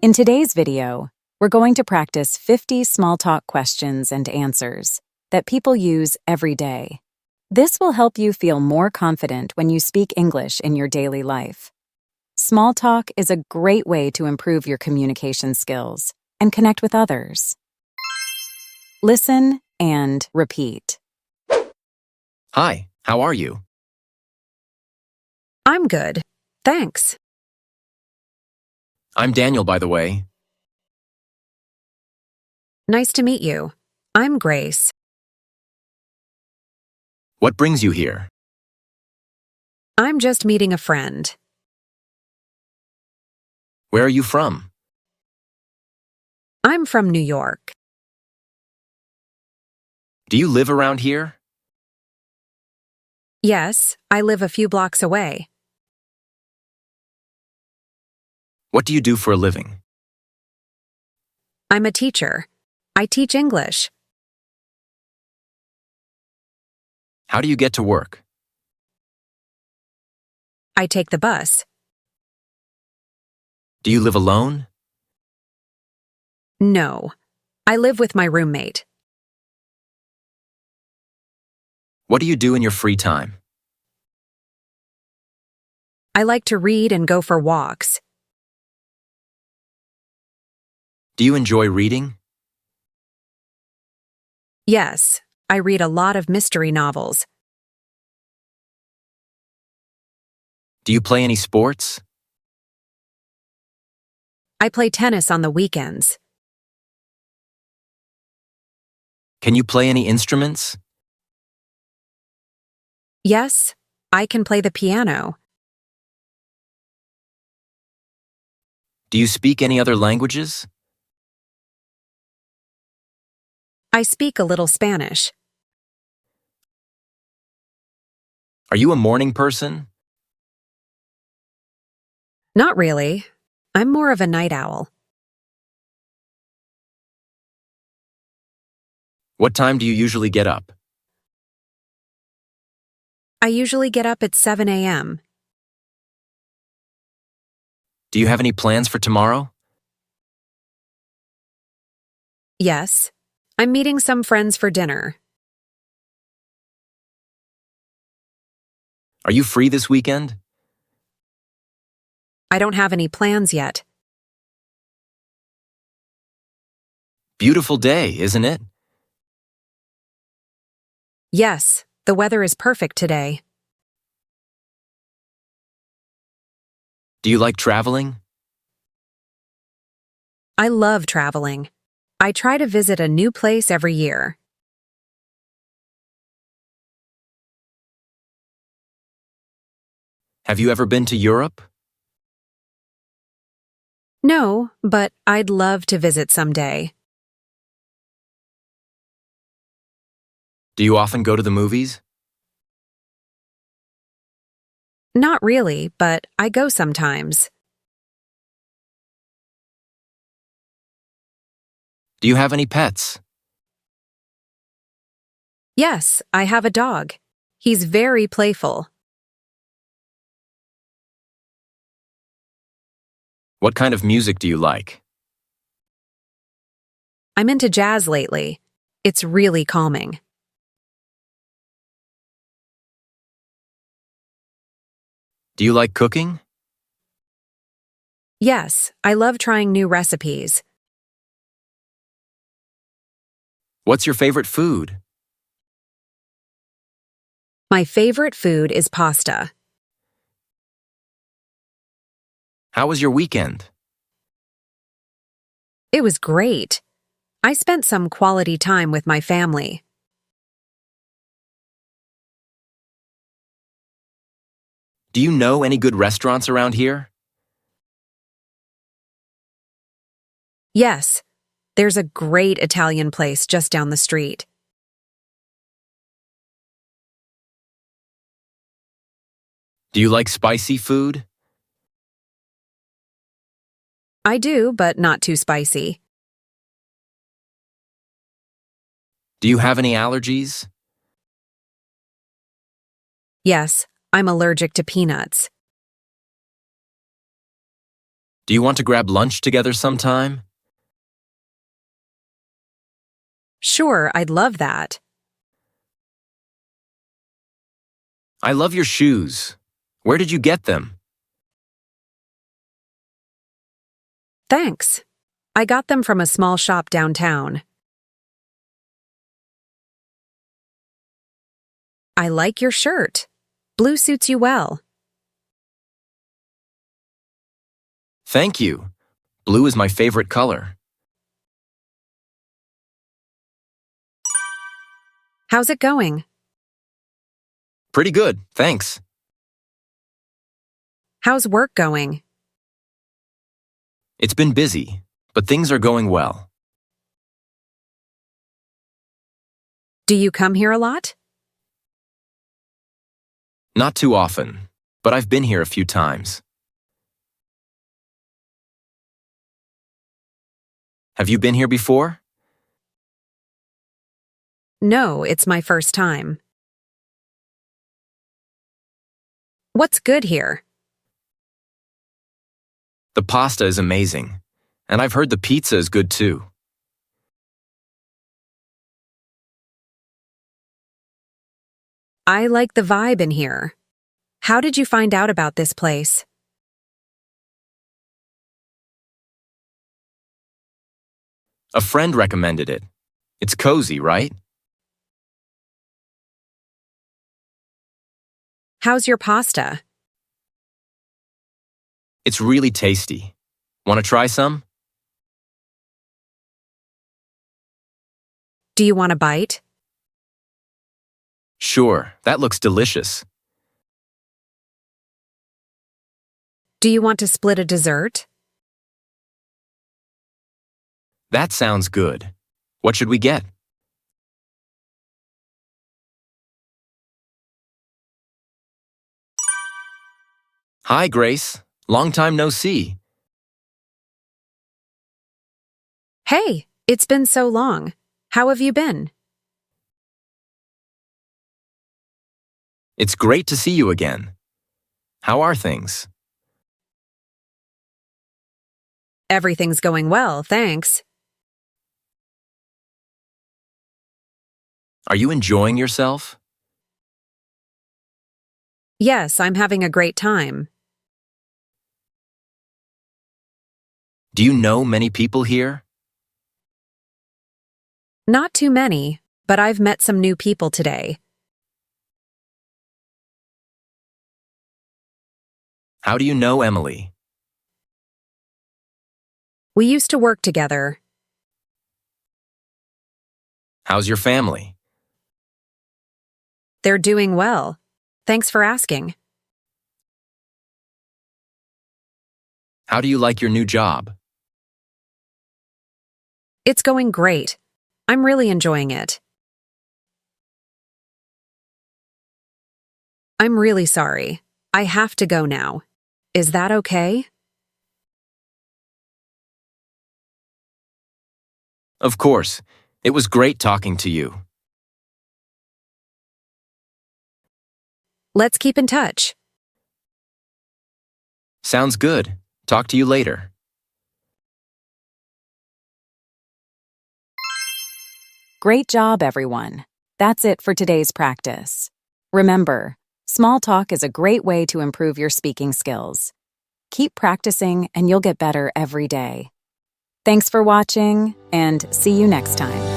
In today's video, we're going to practice 50 small talk questions and answers that people use every day. This will help you feel more confident when you speak English in your daily life. Small talk is a great way to improve your communication skills and connect with others. Listen and repeat. Hi, how are you? I'm good. Thanks. I'm Daniel, by the way. Nice to meet you. I'm Grace. What brings you here? I'm just meeting a friend. Where are you from? I'm from New York. Do you live around here? Yes, I live a few blocks away. What do you do for a living? I'm a teacher. I teach English. How do you get to work? I take the bus. Do you live alone? No, I live with my roommate. What do you do in your free time? I like to read and go for walks. Do you enjoy reading? Yes, I read a lot of mystery novels. Do you play any sports? I play tennis on the weekends. Can you play any instruments? Yes, I can play the piano. Do you speak any other languages? I speak a little Spanish. Are you a morning person? Not really. I'm more of a night owl. What time do you usually get up? I usually get up at 7 a.m. Do you have any plans for tomorrow? Yes, I'm meeting some friends for dinner. Are you free this weekend? I don't have any plans yet. Beautiful day, isn't it? Yes, the weather is perfect today. Do you like traveling? I love traveling. I try to visit a new place every year. Have you ever been to Europe? No, but I'd love to visit someday. Do you often go to the movies? Not really, but I go sometimes. Do you have any pets? Yes, I have a dog. He's very playful. What kind of music do you like? I'm into jazz lately. It's really calming. Do you like cooking? Yes, I love trying new recipes. What's your favorite food? My favorite food is pasta. How was your weekend? It was great. I spent some quality time with my family. Do you know any good restaurants around here? Yes, there's a great Italian place just down the street. Do you like spicy food? I do, but not too spicy. Do you have any allergies? Yes, I'm allergic to peanuts. Do you want to grab lunch together sometime? Sure, I'd love that. I love your shoes. Where did you get them? Thanks. I got them from a small shop downtown. I like your shirt. Blue suits you well. Thank you. Blue is my favorite color. How's it going? Pretty good, thanks. How's work going? It's been busy, but things are going well. Do you come here a lot? Not too often, but I've been here a few times. Have you been here before? No, it's my first time. What's good here? The pasta is amazing, and I've heard the pizza is good too. I like the vibe in here. How did you find out about this place? A friend recommended it. It's cozy, right? How's your pasta? It's really tasty. Want to try some? Do you want a bite? Sure, that looks delicious. Do you want to split a dessert? That sounds good. What should we get? Hi, Grace. Long time no see. Hey, it's been so long. How have you been? It's great to see you again. How are things? Everything's going well, thanks. Are you enjoying yourself? Yes, I'm having a great time. Do you know many people here? Not too many, but I've met some new people today. How do you know Emily? We used to work together. How's your family? They're doing well. Thanks for asking. How do you like your new job? It's going great. I'm really enjoying it. I'm really sorry. I have to go now. Is that okay? Of course. It was great talking to you. Let's keep in touch. Sounds good. Talk to you later. Great job, everyone. That's it for today's practice. Remember, small talk is a great way to improve your speaking skills. Keep practicing and you'll get better every day. Thanks for watching, and see you next time.